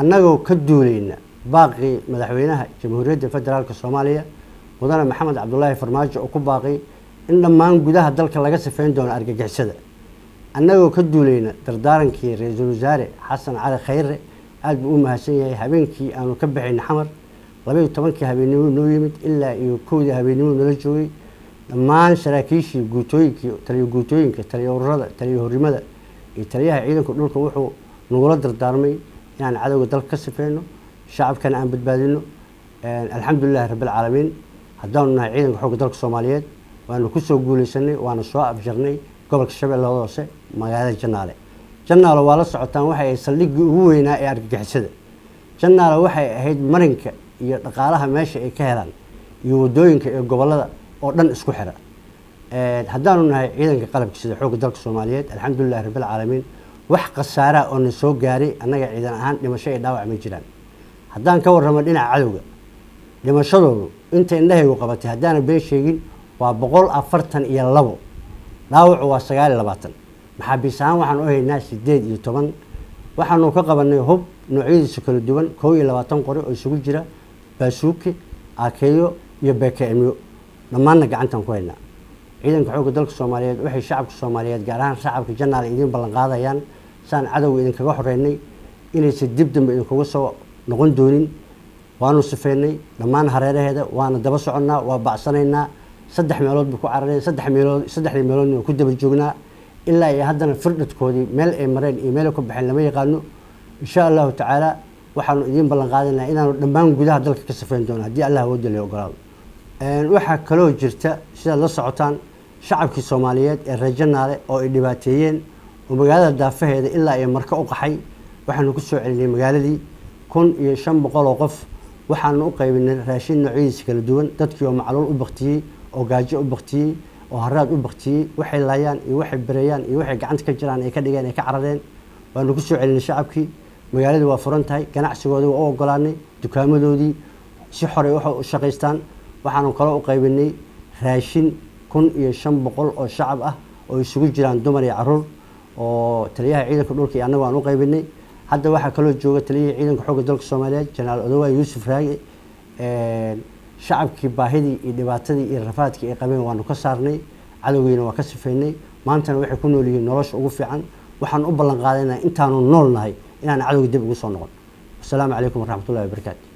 annagoo ka duulayna baaqi madaxweynaha jamhuuriyadda federaalka Soomaaliya mudane Maxamed Cabdullaahi Farmaajo oo ku baaqay in dhammaan gudaha dalka laga sifeyn doono argagixisada annagoo ka duulayna dardaarankii ra'iisul wasaare Xasan Cali Khayre aad buu u mahadsan yahay habeenkii aanu ka bixin xamar 12 habeenimo noo yimid ilaa iyo 1 habeenimo nala joogay dhammaan saraakiishii guutooyinka taliya ururada taliya horimada iyo taliyaha ciidanka dhulka wuxuu nagula dardaarmay inaan cadawga dalka ka sifeyno shacabkana aan badbaadino alxamdulillaah rabbil caalamiin haddaanu nahay ciidanka xoogga dalka Soomaaliyeed waanu ku soo guuleysanay waana soo afjarnay gobolka Shabeellaha Hoose magaalada Jannaale waa la socotaan waxa ay saldhiggii ugu weynaa ee argagixisada Jannaale waxay ahayd marinka iyo dhaqaalaha meesha ay ka helaan iyo wadooyinka ee gobolada oo dhan isku xira haddaanu nahay ciidanka qalabka sida xoogga dalka Soomaaliyeed alxamdulillaah rabbil caalamiin wax khasaara oo na soo gaaray annaga ciidan ahaan dhimasho ay dhaawac ma jiraan haddaan ka warramo dhinaca cadawga dhimashadoodu inta indhahaygu qabatay haddaana been sheegin waa 142 dhaawacu waa 29 maxaabiis ahaan waxaan u haynaa 18 waxaanu ka qabanay hub noocyadiisa kala duwan 22 qori oo isugu jira baasuuki aakeeyo iyo bekeemyo dhammaanna gacantan ku haynaa ciidanka xoogga dalka Soomaaliyeed waxay shacabka Soomaaliyeed gaar ahaan shacabka Jannaale idin ballan qaadayaan saan cadawga idinkaga xoreynay inaysan dib dambe idinkuga soo noqon doonin waanu sifeynay dhammaan hareeraheeda waana daba soconnaa waa bacsanaynaa 3 meelood buu ku carareen 3 meeloodna ku daba joognaa ilaa iyo haddana firdhadkoodii meel ay mareen iyo meel ay ku baxeen lama yaqaano insha Allahu tacaala waxaanu idin ballan qaadanaynaa inaanu dhammaan gudaha dalka ka sifeyn doono haddii Allah wada leeyo ogolaado waxa kaloo jirta sida la socotaan shacabkii Soomaaliyeed ee reer Jannaale oo ay dhibaateeyeen oo magaalada daafaheeda ilaa ay marka u qaxay waxaanu ku soo celinay magaaladii 1500 oo qof waxaanu u qaybinay raashin noocyadiisa kala duwan dadkii oo macluul u baqtiyay oo gaajo u baqtiyay oo haraad u baqtiyay waxay laayaan iyo waxay bareeyaan iyo waxay gacanta ka jiraan ay ka dhigeen ay ka carareen waanu ku soo celinay shacabkii magaaladu waa furan tahay ganacsigooda waa ogolaanay dukaamadoodii si xor ah waxa u shaqeystaan waxaanu kala u qaybinay raashin 1500 oo shacab ah oo isugu jiraan dumar iyo caruur oo taliyaha ciidanka dhulka iyo annagu aan u qaybinay hadda waxa kaloo jooga taliyaha ciidanka xoogga dalka Soomaaliyeed Jeneraal Odawa Yuusuf Raage shacabkii baahidii iyo dhibaatadii iyo rafaadkii ay qabeen waanu ka saarnay cadawgiina waa ka sifeynay maantana waxay ku nool yihiin nolosha ugu fiican waxaan u ballan qaadaynaa intaanu nool nahay inaan cadawga dib ugu soo noqon. Assalaamu calaykum waraxmatullaahi wabarakaatuh.